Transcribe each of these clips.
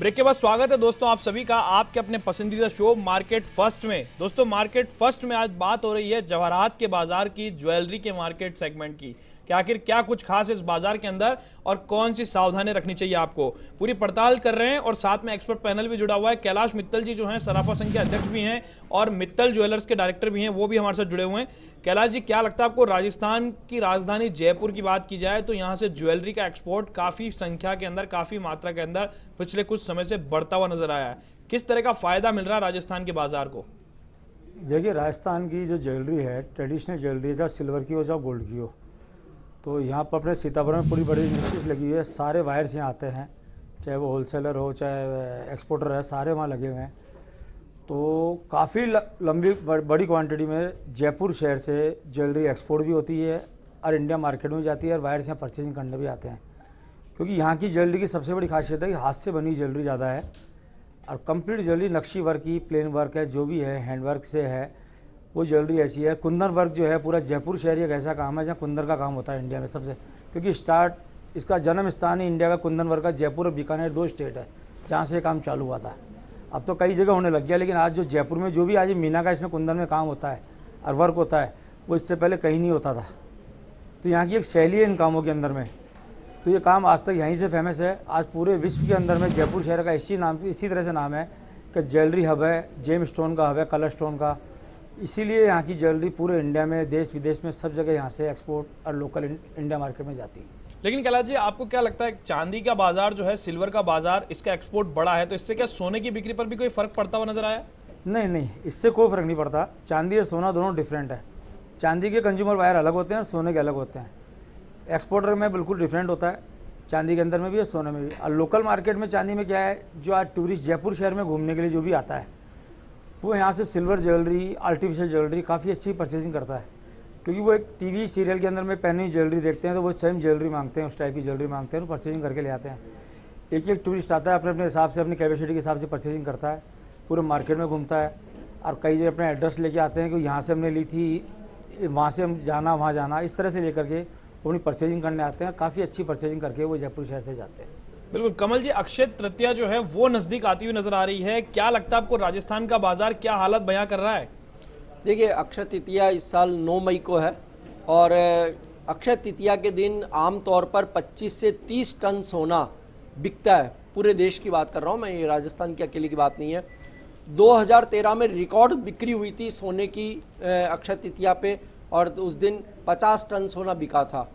Break के बाद स्वागत है दोस्तों आप सभी का आपके अपने पसंदीदा शो मार्केट फर्स्ट में। दोस्तों मार्केट फर्स्ट में आज बात हो रही है जवाहरात के बाजार की, ज्वेलरी के मार्केट सेगमेंट की कि आखिर क्या कुछ खास इस बाजार के अंदर और कौन सी सावधानी रखनी चाहिए आपको, पूरी पड़ताल कर रहे हैं। और साथ में एक्सपर्ट पैनल भी जुड़ा हुआ है। कैलाश मित्तल जी जो हैं सराफा संघ के अध्यक्ष भी हैं और मित्तल ज्वेलर्स के डायरेक्टर भी हैं, वो भी हमारे साथ जुड़े हुए हैं। कैलाश जी, क्या लगता है आपको, राजस्थान की राजधानी जयपुर की बात की जाए तो यहाँ से ज्वेलरी का एक्सपोर्ट काफ़ी संख्या के अंदर, काफ़ी मात्रा के अंदर पिछले कुछ समय से बढ़ता हुआ नजर आया है। किस तरह का फायदा मिल रहा है राजस्थान के बाजार को? देखिए, राजस्थान की जो ज्वेलरी है, ट्रेडिशनल ज्वेलरी है, चाहे सिल्वर की हो चाहे गोल्ड की हो, तो यहाँ पर अपने सीतापुर में पूरी बड़ी इंडस्ट्रीज लगी हुई है। सारे वायर्स यहाँ आते हैं, चाहे वो होलसेलर हो चाहे एक्सपोर्टर है, सारे वहाँ लगे हुए हैं। तो काफ़ी लंबी बड़ी क्वांटिटी में जयपुर शहर से ज्वेलरी एक्सपोर्ट भी होती है और इंडिया मार्केट में जाती है और वायर्स यहाँ परचेजिंग करने भी आते हैं। क्योंकि यहाँ की ज्वेलरी की सबसे बड़ी खासियत है कि हाथ से बनी ज्वेलरी ज़्यादा है और कंप्लीट ज्वेलरी नक्शी वर्क की, प्लेन वर्क है, जो भी है हैंड वर्क से है, वो ज्वेलरी ऐसी है। कुंदन वर्क जो है, पूरा जयपुर शहर एक ऐसा काम है जहाँ कुंदन का काम होता है इंडिया में सबसे, क्योंकि इसका जन्म स्थान ही इंडिया का कुंदन वर्क का जयपुर और बीकानेर 2 स्टेट है जहाँ से काम चालू हुआ था। अब तो कई जगह होने लग गया, लेकिन आज जो जयपुर में जो भी आज मीना का इसमें कुंदन में काम होता है और वर्क होता है, वो इससे पहले कहीं नहीं होता था। तो यहाँ की एक शैली है इन कामों के अंदर में, तो ये काम आज तक यहीं से फेमस है। आज पूरे विश्व के अंदर में जयपुर शहर का इसी तरह से नाम है कि ज्वेलरी हब है, जेम स्टोन का हब है, कलर स्टोन का। इसीलिए यहाँ की ज्वेलरी पूरे इंडिया में, देश विदेश में सब जगह यहाँ से एक्सपोर्ट और लोकल इंडिया मार्केट में जाती है। लेकिन कैलाश जी, आपको क्या लगता है चांदी का बाजार जो है, सिल्वर का बाजार, इसका एक्सपोर्ट बड़ा है, तो इससे क्या सोने की बिक्री पर भी कोई फर्क पड़ता हुआ नजर आया? नहीं, इससे कोई फर्क नहीं पड़ता। चांदी और सोना दोनों डिफरेंट है। चांदी के कंज्यूमर वायर अलग होते हैं और सोने के अलग होते हैं। एक्सपोर्टर में बिल्कुल डिफरेंट होता है, चांदी के अंदर में भी और सोने में भी। और लोकल मार्केट में चांदी में क्या है, जो आज टूरिस्ट जयपुर शहर में घूमने के लिए जो भी आता है, वो यहाँ से सिल्वर ज्वेलरी, आर्टिफिशियल ज्वेलरी काफ़ी अच्छी परचेजिंग करता है। क्योंकि वो एक टीवी सीरियल के अंदर में पहनी हुई ज्वेलरी देखते हैं तो वो सेम ज्वेलरी मांगते हैं, उस टाइप की ज्वेलरी मांगते हैं, वो परचेजिंग करके ले आते हैं। एक टूरिस्ट आता है, अपने अपने हिसाब से, अपनी कैपेसिटी के हिसाब से परचेजिंग करता है, पूरे मार्केट में घूमता है और कई जगह अपने एड्रेस लेके आते हैं कि यहाँ से हमने ली थी, वहाँ से हम जाना, वहाँ जाना, इस तरह से लेकर के अपनी परचेजिंग करने आते हैं। काफ़ी अच्छी परचेजिंग करके वो जयपुर शहर से जाते हैं। बिल्कुल। कमल जी, अक्षय तृतीया जो है वो नजदीक आती हुई नजर आ रही है, क्या लगता है आपको राजस्थान का बाजार क्या हालत बयां कर रहा है? देखिए, अक्षय तृतीया इस साल 9 मई को है और अक्षय तृतीया के दिन आमतौर पर 25 से 30 टन सोना बिकता है। पूरे देश की बात कर रहा हूँ मैं, ये राजस्थान की अकेले की बात नहीं है। 2013 में रिकॉर्ड बिक्री हुई थी सोने की अक्षय तृतीया पे और उस दिन 50 टन सोना बिका था।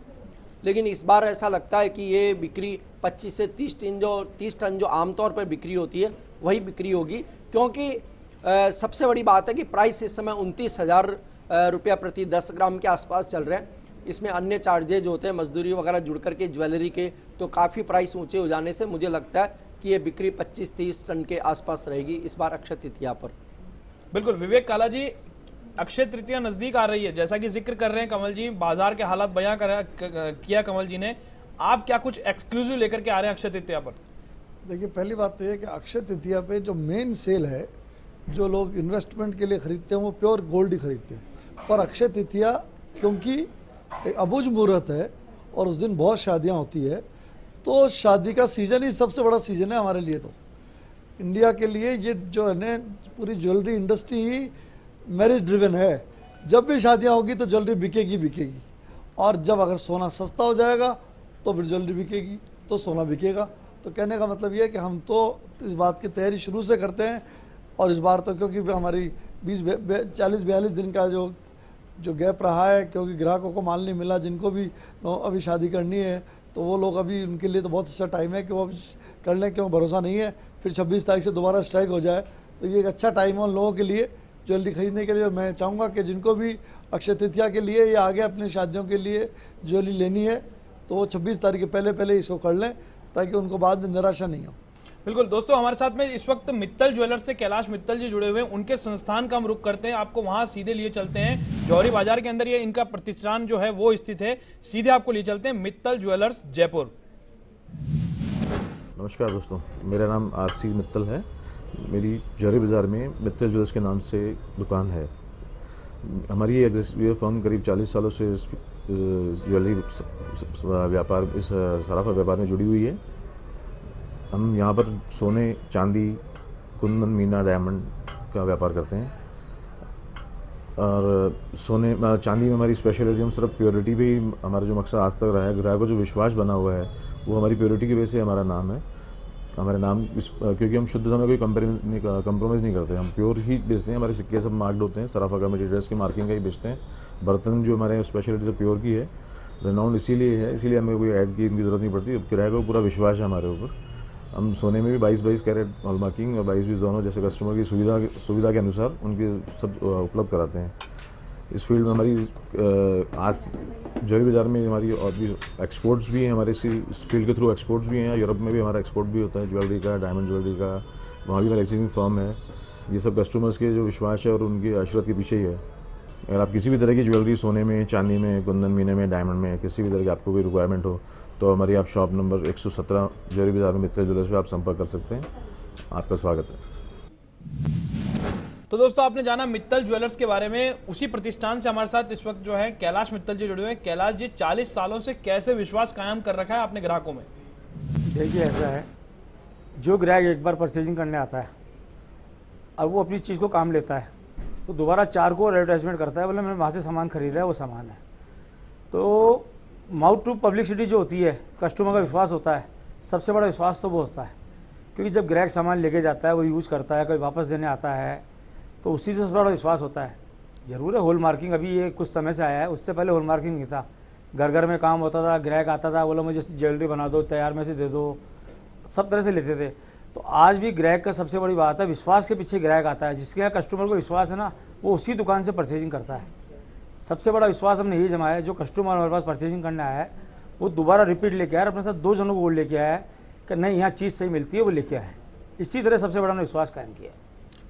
लेकिन इस बार ऐसा लगता है कि ये बिक्री 25 से 30 टन जो आमतौर पर बिक्री होती है वही बिक्री होगी, क्योंकि सबसे बड़ी बात है कि प्राइस इस समय 29,000 रुपया प्रति 10 ग्राम के आसपास चल रहे हैं। इसमें अन्य चार्जेज होते हैं, मजदूरी वगैरह जुड़ करके ज्वेलरी के, तो काफ़ी प्राइस ऊंचे हो जाने से मुझे लगता है कि ये बिक्री 25-30 टन के आसपास रहेगी इस बार अक्षय तृतीया पर। बिल्कुल। विवेक काला जी, अक्षय तृतीया नजदीक आ रही है, जैसा कि जिक्र कर रहे हैं कमल जी, बाजार के हालात बयां किया कमल जी ने, आप क्या कुछ एक्सक्लूसिव लेकर के आ रहे हैं अक्षय तृतीया पर? देखिए, पहली बात तो ये कि अक्षय तृतीया पे जो मेन सेल है, जो लोग इन्वेस्टमेंट के लिए खरीदते हैं वो प्योर गोल्ड ही खरीदते हैं। और अक्षय तृतीया क्योंकि एक अबुझ मुहूर्त है और उस दिन बहुत शादियां होती है, तो शादी का सीज़न ही सबसे बड़ा सीज़न है हमारे लिए। तो इंडिया के लिए ये जो है ना, पूरी ज्वेलरी इंडस्ट्री ही मैरिज ड्रिवन है। जब भी शादियां होगी तो ज्वेलरी बिकेगी, और जब अगर सोना सस्ता हो जाएगा तो फिर ज्वेलरी बिकेगी, तो सोना बिकेगा। तो कहने का मतलब ये है कि हम तो इस बात की तैयारी शुरू से करते हैं। और इस बार तो क्योंकि हमारी 40-42 दिन का जो गैप रहा है, क्योंकि ग्राहकों को माल नहीं मिला, जिनको भी अभी शादी करनी है, तो वो लोग अभी, उनके लिए तो बहुत अच्छा टाइम है कि वो कर लें, क्यों भरोसा नहीं है फिर 26 तारीख से दोबारा स्ट्राइक हो जाए। तो ये एक अच्छा टाइम है उन लोगों के लिए ज्वेलरी खरीदने के लिए। मैं चाहूँगा कि जिनको भी अक्षय तृतीया के लिए या आगे अपनी शादियों के लिए ज्वेलरी लेनी है, तो वो 26 तारीख के पहले इसको कर लें, ताकि उनको बाद में निराशा नहीं हो। बिल्कुल। दोस्तों, हमारे साथ में इस वक्त मित्तल ज्वेलर्स से कैलाश मित्तल जी जुड़े हुए हैं, उनके संस्थान का हम रुख करते हैं, आपको वहां सीधे लिए चलते हैं। जौहरी बाजार के अंदर ये इनका प्रतिष्ठान जो है वो स्थित है, सीधे आपको लिए चलते हैं मित्तल ज्वेलर्स जयपुर। नमस्कार दोस्तों, मेरा नाम आरसी मित्तल है। मेरी जौहरी बाजार में मित्तल ज्वेलर्स के नाम से दुकान है। हमारी ये फर्म करीब 40 सालों से ज्वेलरी व्यापार, इस सराफा व्यापार में जुड़ी हुई है। हम यहाँ पर सोने, चांदी, कुंदन, मीना, डायमंड का व्यापार करते हैं। और चांदी में हमारी स्पेशलिटी, हम सिर्फ प्योरिटी पे ही, हमारा जो मकसद आज तक रहा है, ग्राहक को जो विश्वास बना हुआ है वो हमारी प्योरिटी की वजह से हमारा नाम है। हमारे नाम क्योंकि हम शुद्धता में कोई कंप्रोमाइज़ नहीं करते, हम प्योर ही बेचते हैं। हमारे सिक्के सब मार्क्ड होते हैं, सराफा का मटेरियल्स की मार्किंग का ही बेचते हैं। बर्तन जो हमारे स्पेशलिटी से प्योर की है, रेनाउंड इसीलिए है, इसीलिए हमें कोई ऐड की इनकी ज़रूरत नहीं पड़ती। किराए को पूरा विश्वास है हमारे ऊपर। हम सोने में भी 22 कैरेट हॉलमार्किंग और 22 दोनों, जैसे कस्टमर की सुविधा के अनुसार उनकी सब उपलब्ध कराते हैं। इस फील्ड में हमारी आज ज्वेलरी बाज़ार में हमारी और भी एक्सपोर्ट्स भी हैं, हमारे इस फील्ड के थ्रू एक्सपोर्ट्स भी हैं। यूरोप में भी हमारा एक्सपोर्ट भी होता है ज्वेलरी का, डायमंड ज्वेलरी का, वहाँ भी हमारी लाइसेंसिंग फर्म है। ये सब कस्टमर्स के जो विश्वास है और उनकी आशीर्वाद के पीछे ही है। अगर आप किसी भी तरह की ज्वेलरी, सोने में, चांदी में, कुंदन, मीने में, डायमंड में, किसी भी तरह की आपको कोई रिक्वायरमेंट हो तो हमारी आप शॉप नंबर 117 ज्वेलरी बाज़ार में मित्तल ज्वेलर्स पे आप संपर्क कर सकते हैं। आपका स्वागत है। तो दोस्तों, आपने जाना मित्तल ज्वेलर्स के बारे में। उसी प्रतिष्ठान से हमारे साथ इस वक्त जो है कैलाश मित्तल जी जुड़े हुए हैं। कैलाश जी, 40 सालों से कैसे विश्वास कायम कर रखा है अपने ग्राहकों में? देखिए, ऐसा है, जो ग्राहक एक बार परचेजिंग करने आता है, अब वो अपनी चीज़ को काम लेता है तो दोबारा 4 को एडवर्टाइजमेंट करता है, बोले मैंने वहाँ से सामान खरीदा है, वो सामान है। तो माउथ टू पब्लिसिटी जो होती है, कस्टमर का विश्वास होता है, सबसे बड़ा विश्वास तो वो होता है। क्योंकि जब ग्राहक सामान लेके जाता है, वो यूज़ करता है, कोई वापस देने आता है, तो उसी से सबसे बड़ा विश्वास होता है। ज़रूर है हॉल मार्किंग अभी ये कुछ समय से आया है, उससे पहले हॉल मार्किंग नहीं था। घर घर में काम होता था, ग्राहक आता था, बोला मुझे ज्वेलरी बना दो, तैयार में से दे दो, सब तरह से लेते थे। तो आज भी ग्राहक का सबसे बड़ी बात है, विश्वास के पीछे ग्राहक आता है। जिसके यहाँ कस्टमर को विश्वास है ना, वो उसी दुकान से परचेजिंग करता है। सबसे बड़ा विश्वास हमने यही जमाया है, जो कस्टमर हमारे पास परचेजिंग करने आया है वो दोबारा रिपीट लेके आया, अपने साथ 2 जनों को बोल लेके आया है कि नहीं यहाँ चीज़ सही मिलती है, वो लेके आए। इसी तरह सबसे बड़ा हमने विश्वास कायम किया है।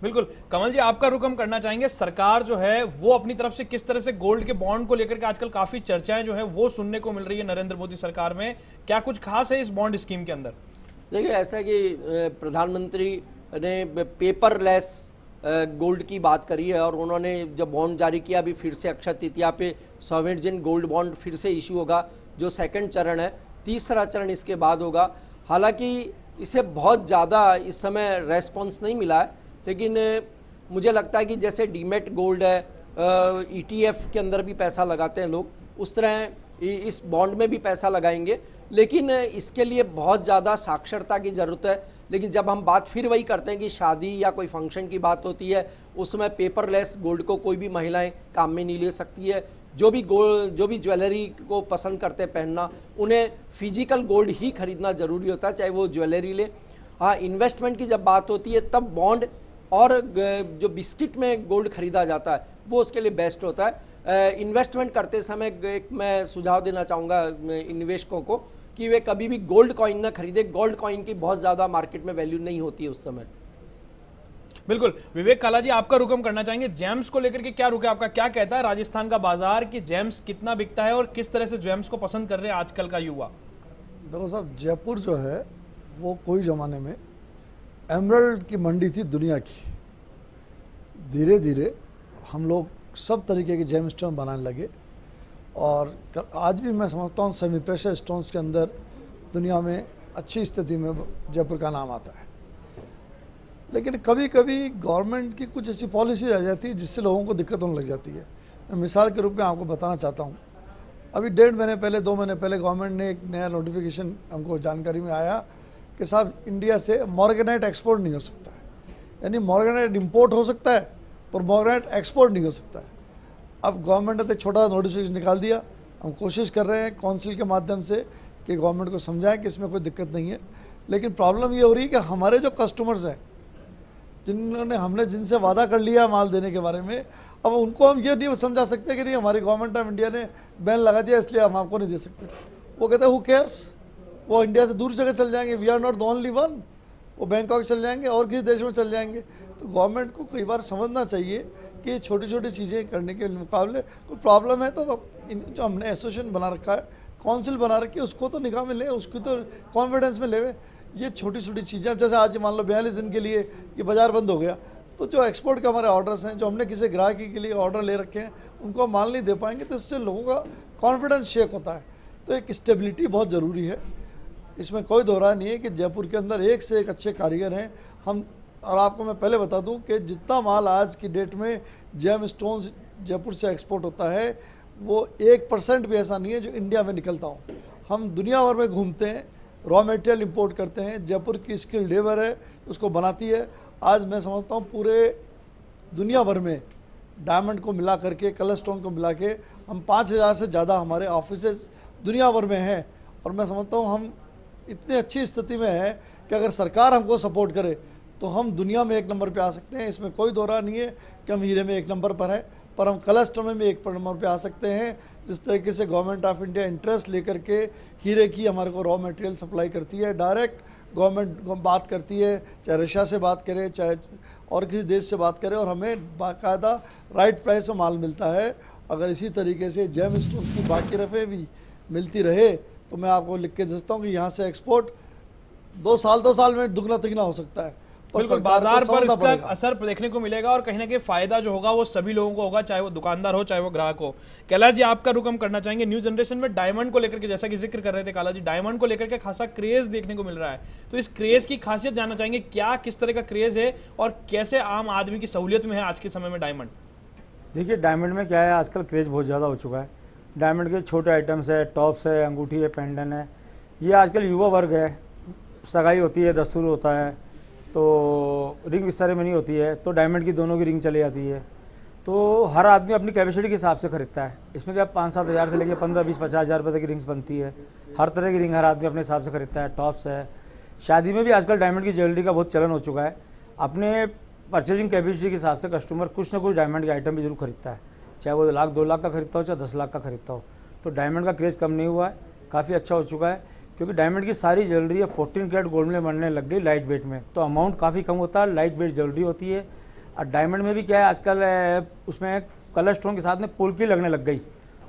बिल्कुल। कमल जी, आपका रुख हम करना चाहेंगे। सरकार जो है वो अपनी तरफ से किस तरह से गोल्ड के बॉन्ड को लेकर के आजकल काफी चर्चाएं जो है वो सुनने को मिल रही है नरेंद्र मोदी सरकार में, क्या कुछ खास है इस बॉन्ड स्कीम के अंदर? देखिए, ऐसा है कि प्रधानमंत्री ने पेपरलेस गोल्ड की बात करी है और उन्होंने जब बॉन्ड जारी किया, अभी फिर से अक्षय तृतीया पे सॉवरेन गोल्ड बॉन्ड फिर से इशू होगा, जो सेकंड चरण है। तीसरा चरण इसके बाद होगा। हालांकि इसे बहुत ज़्यादा इस समय रेस्पॉन्स नहीं मिला है, लेकिन मुझे लगता है कि जैसे डीमेट गोल्ड है, ETF के अंदर भी पैसा लगाते हैं लोग, उस तरह इस बॉन्ड में भी पैसा लगाएंगे। लेकिन इसके लिए बहुत ज़्यादा साक्षरता की ज़रूरत है। लेकिन जब हम बात फिर वही करते हैं कि शादी या कोई फंक्शन की बात होती है, उस समय पेपरलेस गोल्ड को कोई भी महिलाएं काम में नहीं ले सकती है। जो भी ज्वेलरी को पसंद करते हैं पहनना, उन्हें फिजिकल गोल्ड ही खरीदना ज़रूरी होता है, चाहे वो ज्वेलरी ले। हाँ, इन्वेस्टमेंट की जब बात होती है तब बॉन्ड और जो बिस्किट में गोल्ड खरीदा जाता है वो उसके लिए बेस्ट होता है। इन्वेस्टमेंट करते समय एक मैं सुझाव देना चाहूँगा निवेशकों को कि वे कभी भी गोल्ड कॉइन ना खरीदे। गोल्ड कॉइन की बहुत ज़्यादा मार्केट में वैल्यू नहीं होती है उस समय। बिल्कुल। विवेक काला जी, आपका रुख हम करना चाहेंगे। जेम्स को लेकर के क्या रुख है आपका? क्या कहता है राजस्थान का बाजार कि जेम्स कितना बिकता है और किस तरह से जेम्स को पसंद कर रहे हैं आजकल का युवा? देखो साहब, जयपुर जो है वो कोई ज़माने में एमरल्ड की मंडी थी दुनिया की। धीरे धीरे हम लोग सब तरीके के जेम स्टोन बनाने लगे और आज भी मैं समझता हूँ सेमी प्रेशर स्टोन्स के अंदर दुनिया में अच्छी स्थिति में जयपुर का नाम आता है। लेकिन कभी कभी गवर्नमेंट की कुछ ऐसी पॉलिसी आ जाती है जिससे लोगों को दिक्कत होने लग जाती है। मैं मिसाल के रूप में आपको बताना चाहता हूँ, अभी 1.5 महीने पहले 2 महीने पहले गवर्नमेंट ने एक नया नोटिफिकेशन हमको जानकारी में आया कि साहब इंडिया से मॉर्गेनाइट एक्सपोर्ट नहीं हो सकता है। यानी मॉर्गेनाइट इंपोर्ट हो सकता है पर मॉर्गेनाइट एक्सपोर्ट नहीं हो सकता है। अब गवर्नमेंट ने तो छोटा नोटिफिकेशन निकाल दिया। हम कोशिश कर रहे हैं काउंसिल के माध्यम से कि गवर्नमेंट को समझाएं कि इसमें कोई दिक्कत नहीं है। लेकिन प्रॉब्लम ये हो रही है कि हमारे जो कस्टमर्स हैं हमने जिनसे वादा कर लिया माल देने के बारे में, अब उनको हम ये नहीं समझा सकते कि नहीं हमारी गवर्नमेंट ऑफ इंडिया ने बैन लगा दिया इसलिए हम आपको नहीं दे सकते। वो कहते हैं हु केयर्स, वो इंडिया से दूर जगह चल जाएंगे। We are not the only one. वो बैंकॉक चल जाएंगे और किसी देश में चल जाएंगे। तो गवर्नमेंट को कई बार समझना चाहिए कि छोटी छोटी चीज़ें करने के मुकाबले कोई प्रॉब्लम है तो जो हमने एसोसिएशन बना रखा है, काउंसिल बना रखी है, उसको तो निगाह में ले, उसकी तो कॉन्फिडेंस में ले। ये छोटी छोटी चीज़ें, अब जैसे आज मान लो 42 दिन के लिए ये बाज़ार बंद हो गया, तो जो एक्सपोर्ट के हमारे ऑर्डर्स हैं, जो हमने किसी ग्राहकी के लिए ऑर्डर ले रखे हैं, उनको माल नहीं दे पाएंगे तो इससे लोगों का कॉन्फिडेंस शेक होता है। तो एक स्टेबिलिटी बहुत ज़रूरी है। इसमें कोई दो राय नहीं है कि जयपुर के अंदर एक से एक अच्छे कारीगर हैं हम। और आपको मैं पहले बता दूं कि जितना माल आज की डेट में जेम स्टोन्स जयपुर से एक्सपोर्ट होता है वो 1% भी ऐसा नहीं है जो इंडिया में निकलता हो। हम दुनिया भर में घूमते हैं, रॉ मटेरियल इंपोर्ट करते हैं, जयपुर की स्किल लेबर है उसको बनाती है। आज मैं समझता हूँ पूरे दुनिया भर में डायमंड को मिला करके, कलर स्टोन को मिला के हम 5000 से ज़्यादा हमारे ऑफिसेज दुनिया भर में हैं। और मैं समझता हूँ हम इतनी अच्छी स्थिति में है कि अगर सरकार हमको सपोर्ट करे तो हम दुनिया में 1 नंबर पे आ सकते हैं। इसमें कोई दो राय नहीं है कि हम हीरे में 1 नंबर पर हैं, पर हम कलर स्टोन में भी 1 नंबर पे आ सकते हैं। जिस तरीके से गवर्नमेंट ऑफ इंडिया इंटरेस्ट लेकर के हीरे की हमारे को रॉ मटेरियल सप्लाई करती है, डायरेक्ट गवर्नमेंट बात करती है, चाहे रशिया से बात करे चाहे और किसी देश से बात करे, और हमें बाकायदा राइट प्राइस में माल मिलता है। अगर इसी तरीके से जेम स्टोन्स की बाकी रफ़े भी मिलती रहे तो मैं आपको लिख के दे सकता हूँ कि यहाँ से एक्सपोर्ट 2 साल में दुगना तिगना हो सकता है। बिल्कुल, बाजार पर इसका असर देखने को मिलेगा और कहीं ना कहीं फायदा जो होगा वो सभी लोगों को होगा, चाहे वो दुकानदार हो चाहे वो ग्राहक हो। कैलाश जी, आपका रुख हम करना चाहेंगे न्यू जनरेशन में डायमंड को लेकर के, जैसा कि जिक्र कर रहे थे काला जी, डायमंड को लेकर के खासा क्रेज देखने को मिल रहा है, तो इस क्रेज की खासियत जानना चाहेंगे, क्या किस तरह का क्रेज है और कैसे आम आदमी की सहूलियत में है आज के समय में डायमंड? देखिए, डायमंड में क्या है, आजकल क्रेज बहुत ज़्यादा हो चुका है। डायमंड के छोटे आइटम्स है, टॉप्स है, अंगूठी है, पेंडेंट है, ये आजकल युवा वर्ग है, सगाई होती है, दस्तूर होता है, तो रिंग सेरेमनी होती है तो डायमंड की दोनों की रिंग चली जाती है। तो हर आदमी अपनी कैपेसिटी के हिसाब से खरीदता है। इसमें क्या 5-7 हज़ार से लेकर 15, 20, 50 हज़ार रुपये तक की रिंग्स बनती है। हर तरह की रिंग हर आदमी अपने हिसाब से खरीदता है। टॉप्स है, शादी में भी आजकल डायमंड की ज्वेलरी का बहुत चलन हो चुका है। अपने परचेजिंग कैपेसिटी के हिसाब से कस्टमर कुछ ना कुछ डायमंड के आइटम भी जरूर खरीदता है, चाहे वो 1 लाख 2 लाख का खरीदता हो चाहे 10 लाख का खरीदता हो। तो डायमंड का क्रेज़ कम नहीं हुआ है, काफ़ी अच्छा हो चुका है, क्योंकि डायमंड की सारी ज्वेलरी है 14 कैरेट गोल्ड में बनने लग गई लाइट वेट में, तो अमाउंट काफ़ी कम होता है, लाइट वेट ज्वेलरी होती है। और डायमंड में भी क्या है, आजकल उसमें कलर स्टोन के साथ में पोल्की लगने लग गई,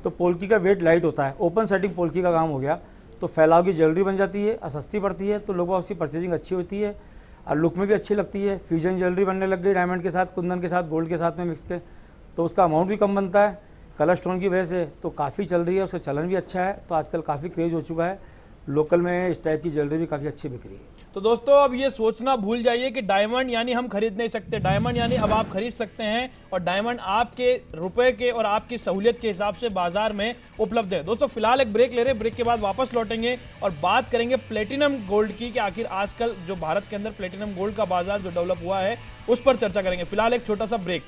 तो पोल्की का वेट लाइट होता है, ओपन सेटिंग पोल्की का काम हो गया, तो फैलाव की ज्वेलरी बन जाती है और सस्ती पड़ती है, तो लोगों को उसकी परचेजिंग अच्छी होती है और लुक में भी अच्छी लगती है। फ्यूजन ज्वेलरी बनने लग गई डायमंड के साथ, कुंदन के साथ, गोल्ड के साथ में मिक्स के, तो उसका अमाउंट भी कम बनता है कलर स्टोन की वजह से, तो काफ़ी चल रही है, उसका चलन भी अच्छा है। तो आजकल काफ़ी क्रेज हो चुका है, लोकल में इस टाइप की ज्वेलरी भी काफ़ी अच्छी बिक रही है। तो दोस्तों, अब ये सोचना भूल जाइए कि डायमंड यानी हम खरीद नहीं सकते, डायमंड यानी अब आप खरीद सकते हैं और डायमंड आपके रुपए के और आपकी सहूलियत के हिसाब से बाजार में उपलब्ध है। दोस्तों, फिलहाल एक ब्रेक ले रहे हैं, ब्रेक के बाद वापस लौटेंगे और बात करेंगे प्लेटिनम गोल्ड की, कि आखिर आजकल जो भारत के अंदर प्लेटिनम गोल्ड का बाजार जो डेवलप हुआ है उस पर चर्चा करेंगे। फिलहाल एक छोटा सा ब्रेक।